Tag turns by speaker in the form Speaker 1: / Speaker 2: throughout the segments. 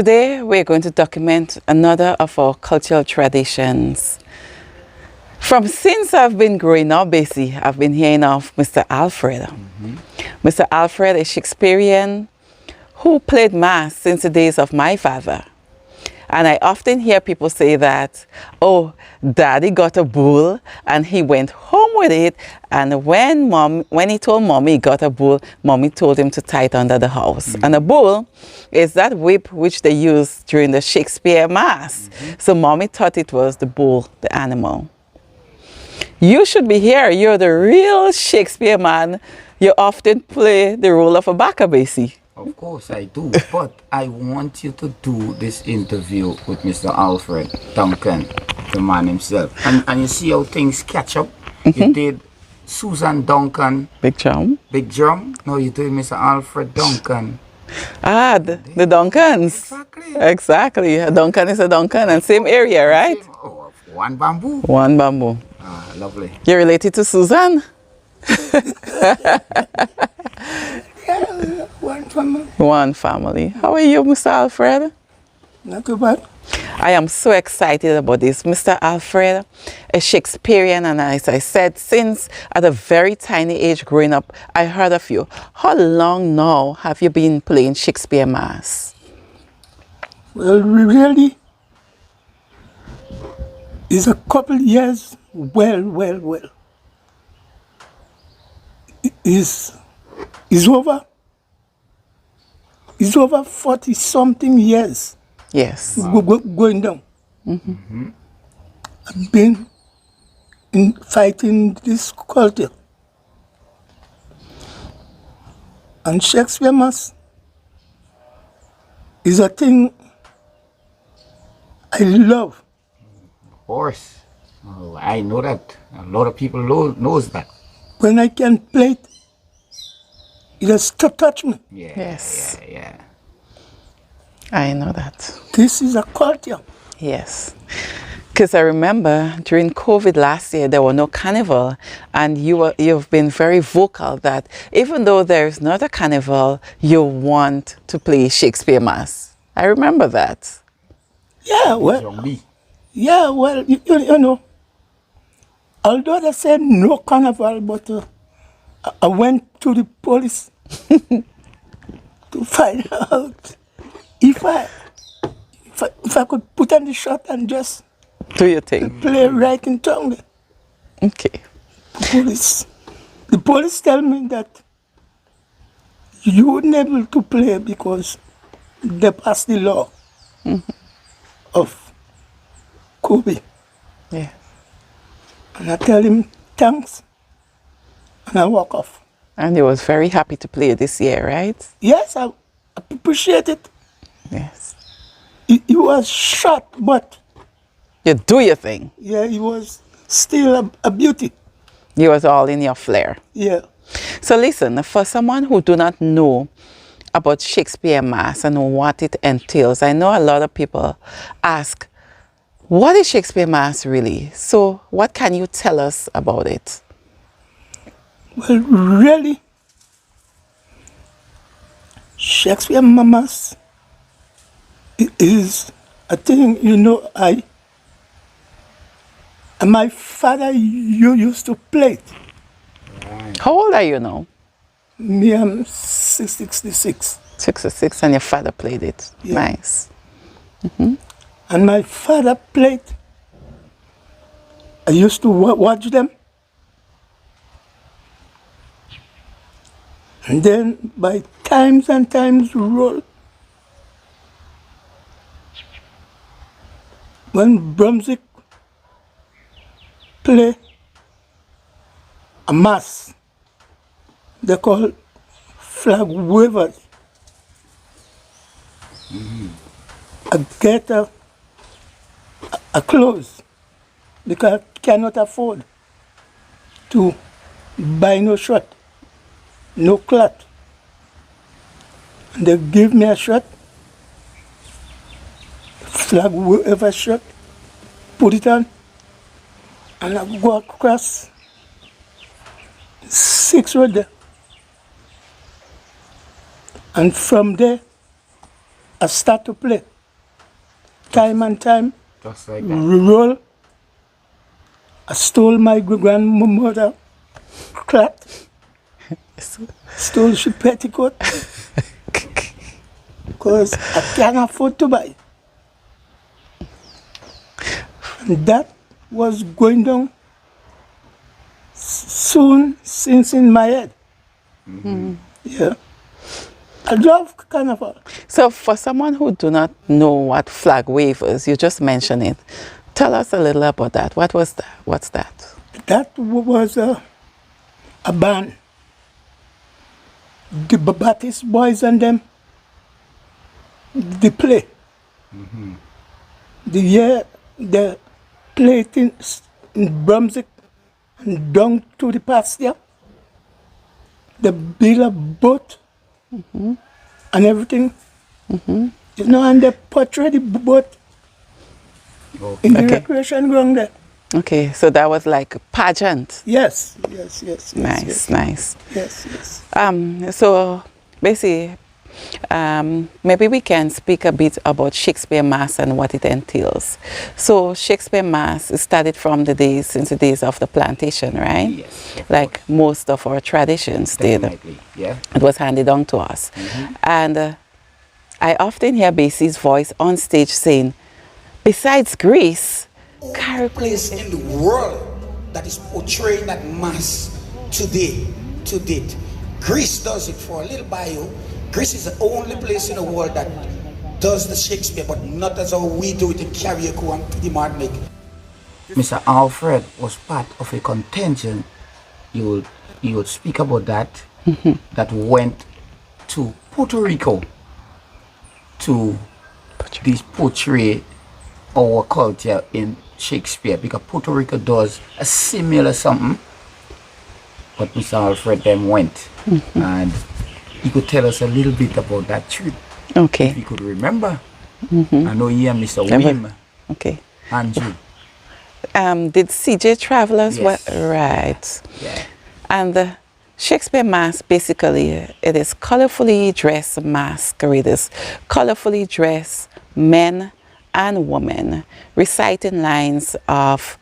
Speaker 1: Today we're going to document another of our cultural traditions. From since I've been growing up, basically, I've been hearing of Mr. Alfred. Mr. Alfred is Shakespearean who played Mas since the days of my father. And I often hear people say that, oh, Daddy got a bull and he went home with it. And when he told Mommy he got a bull, Mommy told him to tie it under the house. And a bull is that whip which they used during the Shakespeare Mas. So Mommy thought it was the bull, the animal. You should be here. You're the real Shakespeare man. You often play the role of a Bacabesi.
Speaker 2: Of course I do, but I want you to do this interview with Mr. Alfred Duncan, the man himself. And you see how things catch up. You did Susan Duncan.
Speaker 1: Big Drum.
Speaker 2: Big Drum. No, you did Mr. Alfred Duncan.
Speaker 1: Ah, the Duncans.
Speaker 2: Exactly.
Speaker 1: Exactly. A Duncan is a Duncan, and same area, right?
Speaker 2: One bamboo.
Speaker 1: One bamboo.
Speaker 2: Ah, lovely.
Speaker 1: You're related to Susan?
Speaker 3: Yeah, one family.
Speaker 1: One family. How are you, Mr. Alfred?
Speaker 3: Not too bad.
Speaker 1: I am so excited about this. Mr. Alfred is Shakespearean, and as I said, since at a very tiny age growing up, I heard of you. How long now have you been playing Shakespeare Mas?
Speaker 3: Well, really, it's a couple years. Well. It's over 40-something years.
Speaker 1: Yes.
Speaker 3: Going down. I've been fighting this culture. And Shakespeare Mas is a thing I love.
Speaker 2: Of course. Oh, I know that. A lot of people knows that.
Speaker 3: When I can play it, it has to touch me.
Speaker 2: Yeah.
Speaker 1: Yes.
Speaker 2: Yeah.
Speaker 1: I know that.
Speaker 3: This is a culture.
Speaker 1: Yes. Because I remember during COVID last year, there were no carnival, and you've been very vocal that even though there's not a carnival, you want to play Shakespeare Mas. I remember that.
Speaker 3: Yeah, well, you know, although they said no carnival, but I went to the police to find out if I could put on the shirt and just
Speaker 1: Do your thing.
Speaker 3: play right in tongue.
Speaker 1: Okay.
Speaker 3: The police tell me that you wouldn't able to play because they passed the law of Kobe.
Speaker 1: Yeah.
Speaker 3: And I tell him thanks, and I walk off.
Speaker 1: And you was very happy to play this year, right?
Speaker 3: Yes, I appreciate it.
Speaker 1: Yes.
Speaker 3: He was shot, but
Speaker 1: You do your thing.
Speaker 3: yeah, he was still a beauty.
Speaker 1: You was all in your flair.
Speaker 3: Yeah.
Speaker 1: So listen, for someone who do not know about Shakespeare Mas and what it entails, I know a lot of people ask, what is Shakespeare Mas really? So what can you tell us about it?
Speaker 3: Well, really, Shakespeare Mas is a thing, you know, my father used to play it.
Speaker 1: How old are you now?
Speaker 3: Me, I'm 66.
Speaker 1: 66, and your father played it.
Speaker 3: Yeah.
Speaker 1: Nice.
Speaker 3: And my father played. I used to watch them. And then by times and times roll. When Brunswick play a mass, they call flag wavers. I get a clothes because I cannot afford to buy no shirt, no cloth. And they give me a shirt, flag whatever shirt, put it on, and I go across 6 road there. And from there, I start to play. time and time.
Speaker 2: Just like that.
Speaker 3: Roll. I stole my grandmother cloth. Stole she petticoat. Because I can't afford to buy. And that was going down soon since in my head. Yeah. I love carnival.
Speaker 1: So for someone who do not know what flag wave is, you just mentioned it. Tell us a little about that. What was that? What's that?
Speaker 3: That was a band. The Baptist boys and them, they play. They played in Brunswick and down to the pasture. They build a boat and everything. You know, and they portray the boat in the recreation ground there.
Speaker 1: Okay, so that was like a pageant.
Speaker 3: Yes.
Speaker 1: Nice.
Speaker 3: Yes.
Speaker 1: So basically, maybe we can speak a bit about Shakespeare Mas and what it entails. So Shakespeare Mas started from since the days of the plantation, right?
Speaker 2: Yes.
Speaker 1: Like most of our traditions
Speaker 2: Definitely.
Speaker 1: did.
Speaker 2: Yeah.
Speaker 1: It was handed down to us. And I often hear Basie's voice on stage saying, besides Greece, Carriacou
Speaker 4: place in the world that is portraying that mass today, to date. Greece does it. For a little bio, Greece is the only place in the world that does the Shakespeare, but not as how we do it in Carriacou and the Martinique.
Speaker 2: Mr. Alfred was part of a contingent. You would speak about that. That went to Puerto Rico to portray our culture in Shakespeare, because Puerto Rico does a similar something, but Mr. Alfred them went, and he could tell us a little bit about that trip.
Speaker 1: Okay.
Speaker 2: If you could remember. I know you and Mr. Wim
Speaker 1: Okay.
Speaker 2: and you.
Speaker 1: Did CJ travel as well?
Speaker 2: Yes.
Speaker 1: Right.
Speaker 2: Yeah.
Speaker 1: And the Shakespeare Mas, basically, it is colorfully dressed masqueraders, colorfully dressed men and women reciting lines of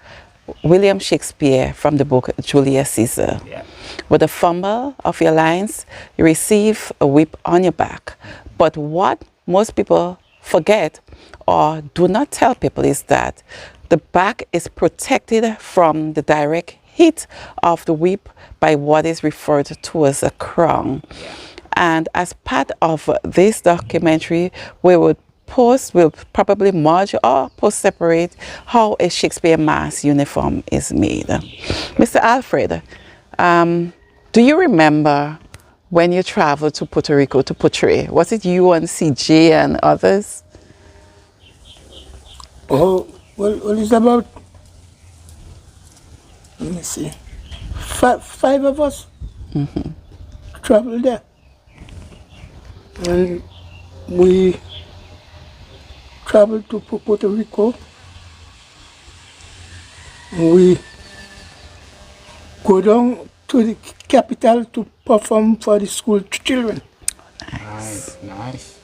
Speaker 1: William Shakespeare from the book Julius Caesar.
Speaker 2: Yeah.
Speaker 1: With a fumble of your lines, you receive a whip on your back. But what most people forget or do not tell people is that the back is protected from the direct hit of the whip by what is referred to as a crown. And as part of this documentary, we'll probably merge or post separate how a Shakespeare Mas uniform is made. Mr. Alfred, do you remember when you traveled to Puerto Rico to portray? Was it you and CJ and others?
Speaker 3: Oh, well, it's about, let me see, five of us traveled there. And we traveled to Puerto Rico. We go down to the capital to perform for the school children.
Speaker 2: Nice.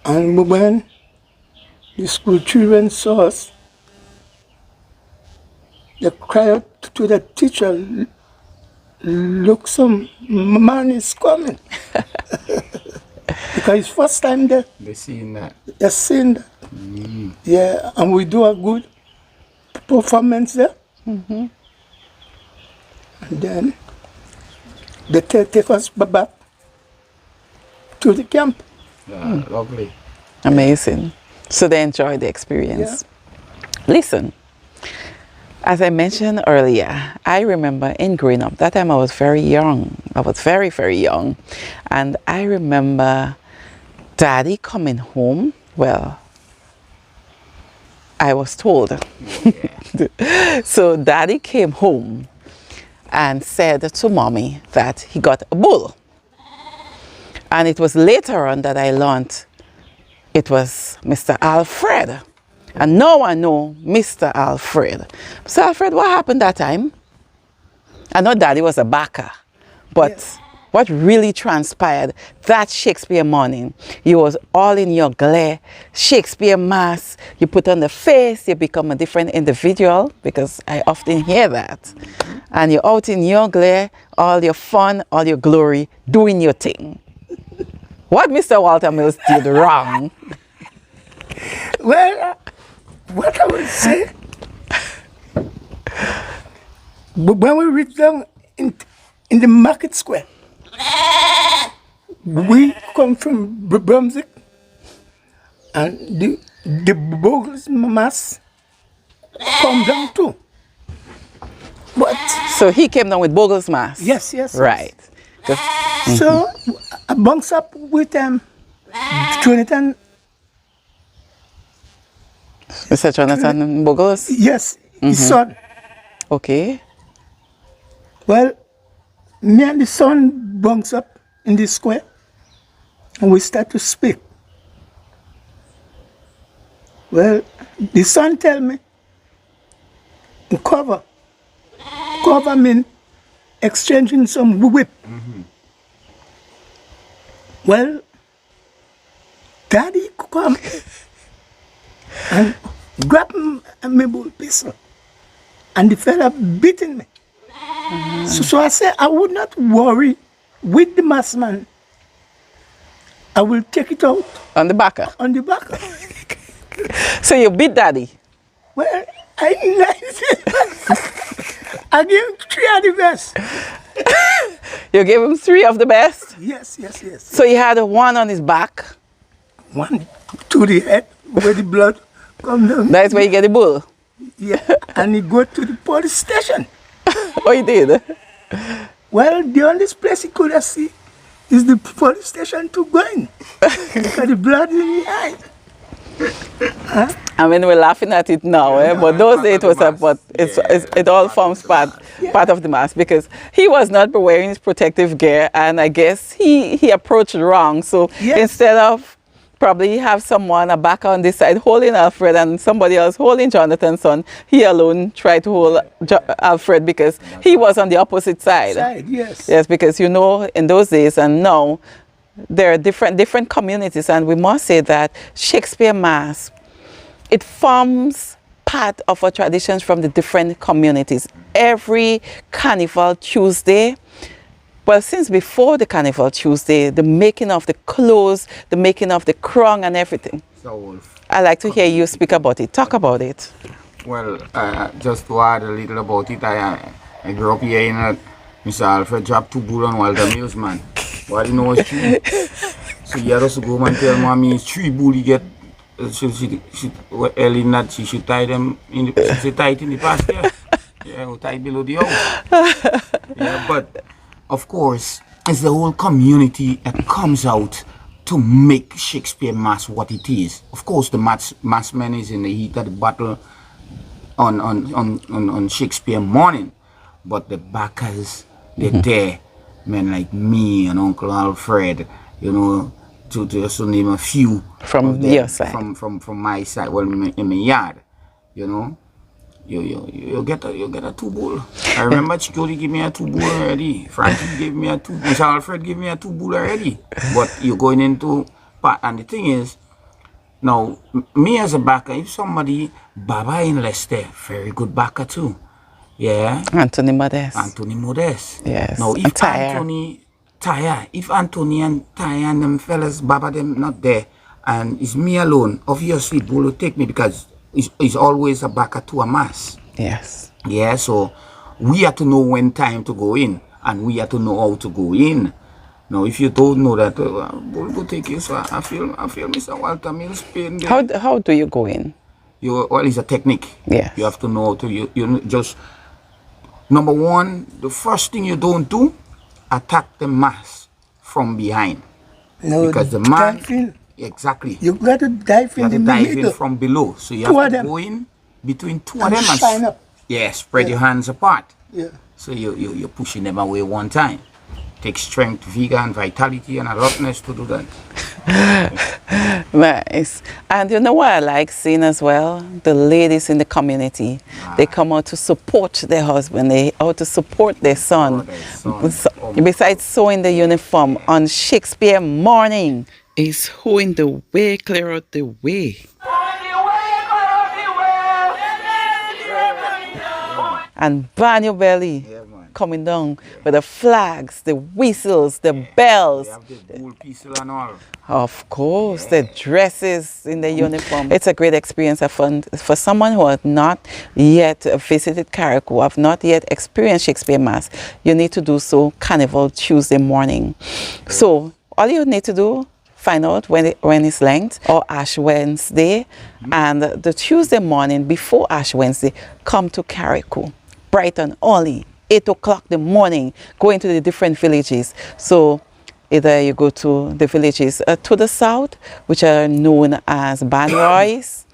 Speaker 3: And when the school children saw us, they cried out to the teacher, look, some man is coming. Because it's first time they're
Speaker 2: seeing that.
Speaker 3: that. Yeah, and we do a good performance there. And then they take us back to the camp.
Speaker 2: Lovely.
Speaker 1: Amazing. So they enjoyed the experience.
Speaker 3: Yeah.
Speaker 1: Listen, as I mentioned earlier, I remember in growing up, that time I was very young. I was very, very young. And I remember Daddy coming home. Well, I was told. So Daddy came home and said to Mommy that he got a bull. And it was later on that I learned it was Mr. Alfred. And now I know Mr. Alfred. Mr. Alfred, what happened that time? I know Daddy was a backer, but what really transpired that Shakespeare morning. You was all in your glare, Shakespeare Mas, you put on the face, you become a different individual, because I often hear that. And you're out in your glare, all your fun, all your glory, doing your thing. What Mr. Walter Mills did wrong?
Speaker 3: Well, what I would say, when we reached down in the market square, we come from Brunswick, and the Boggles Mas come down too. But
Speaker 1: So he came down with Boggles Mas?
Speaker 3: yes.
Speaker 1: Right.
Speaker 3: So I bunks up with Jonathan.
Speaker 1: Mr. Jonathan Boggles?
Speaker 3: Yes, his son.
Speaker 1: Okay.
Speaker 3: Well, me and the son bunks up in the square, and we start to speak. Well, the son tell me, cover mean exchanging some whip. Well, daddy come and grab my bull pistol, and the fella beating me. So I said, I would not worry with the mass man. I will take it out
Speaker 1: On the backer.
Speaker 3: on the back.
Speaker 1: So you beat daddy?
Speaker 3: Well, I gave him 3 of the best.
Speaker 1: You gave him 3 of the best?
Speaker 3: Yes.
Speaker 1: So he had one on his back?
Speaker 3: One to the head where the blood come down.
Speaker 1: That's where you get the bull?
Speaker 3: Yeah, and he go to the police station.
Speaker 1: Oh, he did?
Speaker 3: Well, the only place he could have see is the police station to go in. Because the blood in the eye.
Speaker 1: I mean, we're laughing at it now, but those days it was it all forms part of the mask, because he was not wearing his protective gear, and I guess he approached wrong. So instead of probably have someone a back on this side holding Alfred and somebody else holding Jonathan's son, he alone tried to hold Alfred because he was on the opposite side. Yes, because in those days and now, there are different communities, and we must say that Shakespeare Mas, it forms part of our traditions from the different communities. Every Carnival Tuesday, well, since before the Carnival Tuesday, the making of the clothes, the making of the crown and everything.
Speaker 2: So,
Speaker 1: I'd like to hear you speak about it. Talk about it.
Speaker 2: well, just to add a little about it, I grew up here in Mr. Alfred dropped 2 bull on Walter Mills, man. What you know is 3. So he had us to go and tell mommy 3 bull he get. She early that she should tie them in the, she tie it in the pasture. Yeah, tie below the house. Yeah, but of course, it's the whole community that comes out to make Shakespeare Mas what it is. Of course, the mass man is in the heat of the battle on Shakespeare morning, but the backers, they're there. Men like me and Uncle Alfred, to just to name a few.
Speaker 1: From your side.
Speaker 2: From my side, well, in my yard, you get a 2 bull. I remember Chikoli gave me a 2 bull already. Frankie gave me a 2. Mr. Alfred gave me a 2 bull already. But you're going into part, and the thing is, now me as a backer, if somebody Baba in Leicester, very good backer too. Yeah.
Speaker 1: Anthony Modest.
Speaker 2: Yes. Now if if Anthony and Taya and them fellas, Baba them not there, and it's me alone, obviously Bull will take me because it's always a backer to a mass.
Speaker 1: Yes.
Speaker 2: Yeah, so we have to know when time to go in, and we have to know how to go in. Now, if you don't know that, Bull will take you. So I feel Mr. Walter Mills pain there.
Speaker 1: How do you go in?
Speaker 2: Well, it's a technique.
Speaker 1: Yes.
Speaker 2: You have to know how to you just. Number 1, the first thing you don't do, attack the mass from behind.
Speaker 3: No,
Speaker 2: because the man,
Speaker 3: in.
Speaker 2: Exactly.
Speaker 3: You got to dive in.
Speaker 2: You have to dive in from below. So you have to go in between 2 of them and
Speaker 3: shine up.
Speaker 2: Yeah, spread your hands apart.
Speaker 3: Yeah.
Speaker 2: So you're pushing them away one time. Takes strength, vigor, and vitality, and alertness to do that.
Speaker 1: Nice. And you know what I like seeing as well? The ladies in the community. They come out to support their husband. They out to support their son. Besides sewing the uniform on Shakespeare morning is whoing the way, clear out the way. And bang your belly.
Speaker 2: Yeah, man.
Speaker 1: Coming down with the flags, the whistles, the bells.
Speaker 2: They have the gold pieces and all.
Speaker 1: Of course, the dresses in the uniform. It's a great experience of fun for someone who has not yet visited Carriacou, have not yet experienced Shakespeare Mas. You need to do so Carnival Tuesday morning. So all you need to do, find out when it's length or Ash Wednesday, and the Tuesday morning before Ash Wednesday, come to Carriacou, bright and early, 8 o'clock in the morning, go into the different villages. So either you go to the villages to the south, which are known as Banrois,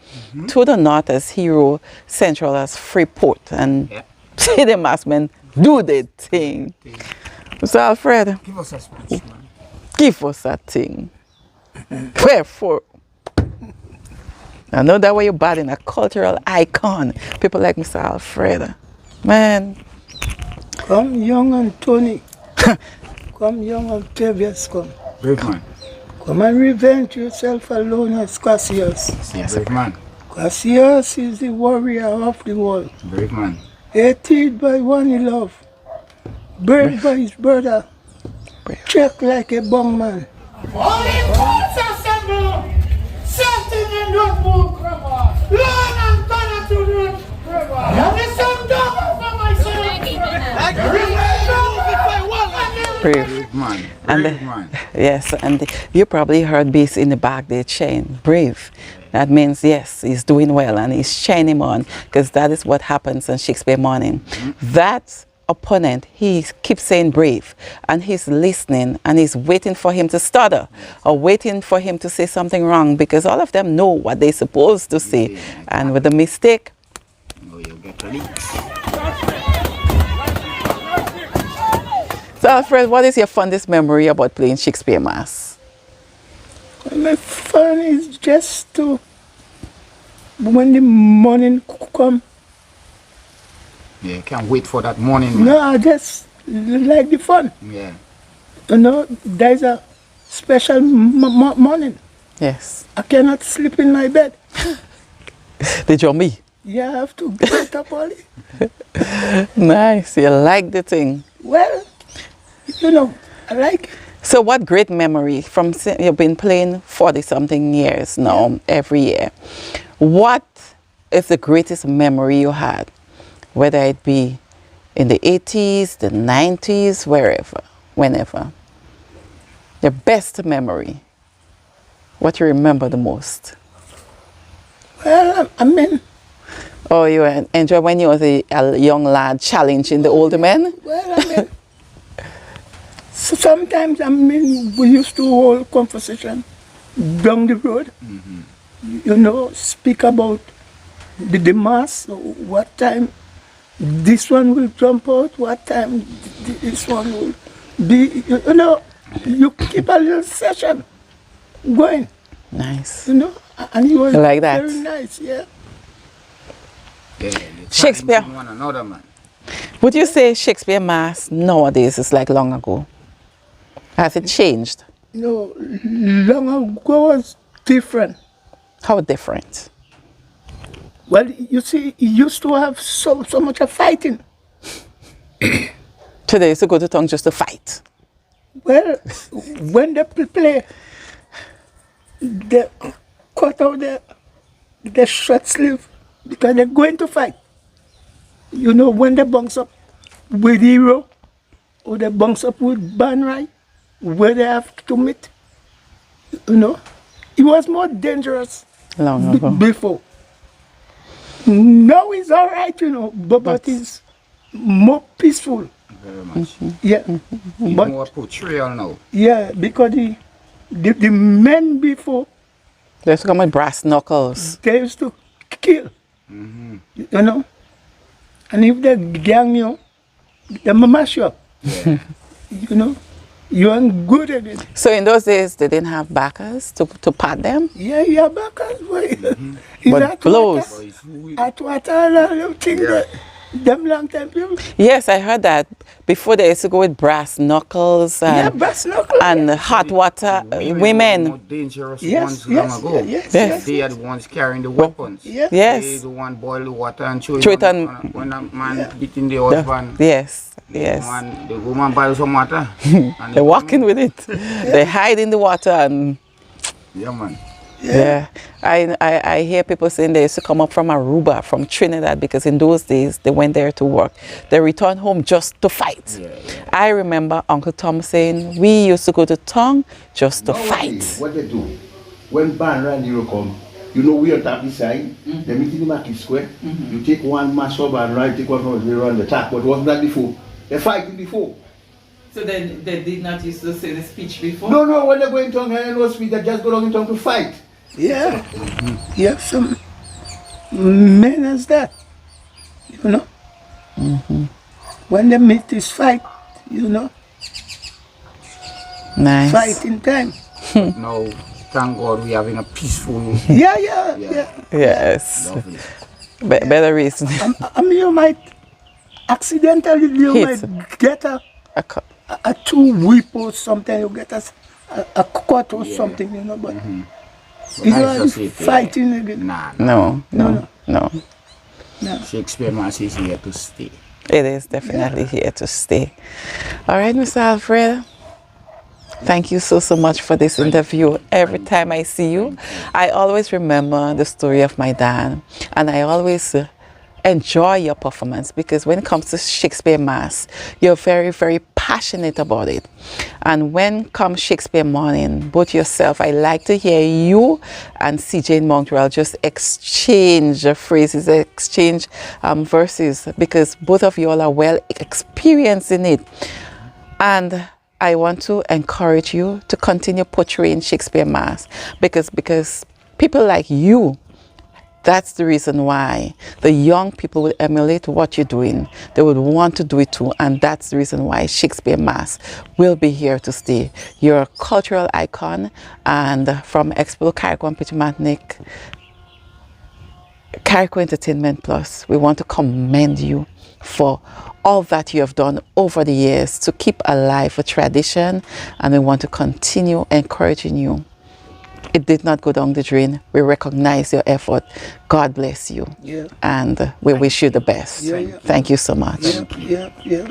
Speaker 1: to the north as Hero, central as Freeport, and see the massmen do the thing. Mr. Alfred,
Speaker 2: Give us a speech, man.
Speaker 1: give us that thing. Wherefore? I know that way you're bad in a cultural icon. People like Mr. Alfred. Man.
Speaker 3: Come, young Anthony. Come, young Octavius, come.
Speaker 2: Brave man.
Speaker 3: Come and revenge yourself alone as Cassius.
Speaker 2: Brave man.
Speaker 3: Cassius is the warrior of the world.
Speaker 2: Brave man.
Speaker 3: Hated by one he loved. Burned by his brother. Checked like a bong man.
Speaker 5: All imports assemble, something in that book, learn and turn to the river. There is some dog for myself.
Speaker 1: Brave.
Speaker 2: Man.
Speaker 1: And
Speaker 2: Brave man.
Speaker 1: yes, and you probably heard bass in the back there chain. Brave. That means yes, he's doing well and he's shining him on, because that is what happens on Shakespeare morning. That opponent, he keeps saying brave, and he's listening and he's waiting for him to stutter or waiting for him to say something wrong, because all of them know what they're supposed to say, and with the mistake,
Speaker 2: Oh, you get released.
Speaker 1: So Alfred, what is your fondest memory about playing Shakespeare Mas?
Speaker 3: My fun is just to, when the morning come,
Speaker 2: Yeah, can't wait for that morning, man.
Speaker 3: no, I just like the fun.
Speaker 2: Yeah.
Speaker 3: You know, there's a special morning.
Speaker 1: Yes.
Speaker 3: I cannot sleep in my bed.
Speaker 1: Did you me?
Speaker 3: Yeah, I have to get up early.
Speaker 1: Nice. You like the thing.
Speaker 3: Well, you know, I like it.
Speaker 1: So what great memory from you've been playing 40-something years now, every year. What is the greatest memory you had? Whether it be in the 80s, the 90s, wherever, whenever. Your best memory. What you remember the most?
Speaker 3: Well, I mean,
Speaker 1: Oh, you enjoy when you was a young lad challenging the older men?
Speaker 3: well, I mean, so sometimes, I mean, we used to hold conversation down the road. You know, speak about the mass, what time this one will jump out, what time this one will be, you know, you keep a little session going,
Speaker 1: Nice.
Speaker 3: you know, and it was
Speaker 1: I like that.
Speaker 3: very nice, yeah.
Speaker 2: Yeah,
Speaker 1: Shakespeare.
Speaker 2: One another, man.
Speaker 1: Would you say Shakespeare Mas nowadays is like long ago? Has it changed?
Speaker 3: You know, long ago was different.
Speaker 1: How different?
Speaker 3: Well, you see, he used to have so much of fighting.
Speaker 1: Today is to go to town just to fight.
Speaker 3: Well, when they play, they cut out the short sleeve because they're going to fight. You know, when they bounce up with Hero or they bounce up with Banrai, where they have to meet, you know, it was more dangerous
Speaker 1: Long ago.
Speaker 3: before. Now it's all right, you know, but it's more peaceful.
Speaker 2: Very much.
Speaker 3: Yeah,
Speaker 2: It's
Speaker 3: but
Speaker 2: more portrayal now.
Speaker 3: yeah, because the men before,
Speaker 1: Let's come with brass knuckles.
Speaker 3: they used to kill, you know, and if they gang you, they mash you up, you know. you ain't good at it.
Speaker 1: So in those days, they didn't have backers to pat them?
Speaker 3: Yeah, backers, boy.
Speaker 1: But blows.
Speaker 3: At water, I think that them long time people.
Speaker 1: Yes, I heard that. Before they used to go with brass knuckles
Speaker 3: Yeah,
Speaker 1: and,
Speaker 3: brass knuckle.
Speaker 1: and hot water.
Speaker 2: More
Speaker 1: Women.
Speaker 2: dangerous
Speaker 3: Yes,
Speaker 2: ones
Speaker 3: yes,
Speaker 2: long ago.
Speaker 3: yes.
Speaker 2: They are the ones carrying the weapons.
Speaker 3: Yeah.
Speaker 1: Yes.
Speaker 2: They the one boil the water and throw
Speaker 1: Throw
Speaker 2: it
Speaker 1: it
Speaker 2: on,
Speaker 1: on-
Speaker 2: when a man beating the husband.
Speaker 1: Yes,
Speaker 2: The
Speaker 1: yes.
Speaker 2: woman boils some water. And
Speaker 1: They're walking with it. They hide in the water and
Speaker 2: Yeah, man.
Speaker 1: yeah. I hear people saying they used to come up from Aruba, from Trinidad, because in those days they went there to work. They returned home just to fight. I remember Uncle Tom saying we used to go to town just to fight.
Speaker 6: What they do, when Ban Randy come, you know we on top the side, they meet in the market square, you take one mass up and right, take one from the run the attack, but wasn't that before? They fighting before.
Speaker 1: So then they did not used to say the speech before?
Speaker 6: No, when they go in town and no speed, they just go down in town to fight.
Speaker 3: Yeah. You have some men as that. You know? When they meet this fight, you know,
Speaker 1: Nice.
Speaker 3: fighting time.
Speaker 2: Now, thank God we having a peaceful.
Speaker 3: Yeah.
Speaker 1: Yes.
Speaker 2: Lovely.
Speaker 1: Better reason.
Speaker 3: I mean, you might accidentally
Speaker 1: Hit.
Speaker 3: might get
Speaker 1: A cu-
Speaker 3: a two whip or something, you get a cut or something, you know, but you
Speaker 2: I
Speaker 3: know,
Speaker 2: just say,
Speaker 3: fighting again.
Speaker 2: Nah,
Speaker 1: No.
Speaker 2: Shakespeare Mas is here to stay.
Speaker 1: It is definitely here to stay. All right, Mr. Alfred. Thank you so much for this interview. Every time I see you, I always remember the story of my dad, and I always enjoy your performance, because when it comes to Shakespeare Mas, you're very, very passionate about it. And when comes Shakespeare morning, both yourself, I like to hear you and CJ Montreal just exchange phrases, exchange verses, because both of you all are well experienced in it. And I want to encourage you to continue portraying Shakespeare Mas, because people like you, that's the reason why the young people will emulate what you're doing. They would want to do it too, and that's the reason why Shakespeare Mas will be here to stay. You're a cultural icon, and from Expo Carriacou and Petite Martinique, Carriacou Entertainment Plus, we want to commend you for all that you have done over the years to keep alive a tradition, and we want to continue encouraging you. It did not go down the drain. We recognize your effort. God bless you.
Speaker 3: Yeah.
Speaker 1: And we wish you the best.
Speaker 3: Yeah.
Speaker 1: Thank you so much.
Speaker 3: Yeah.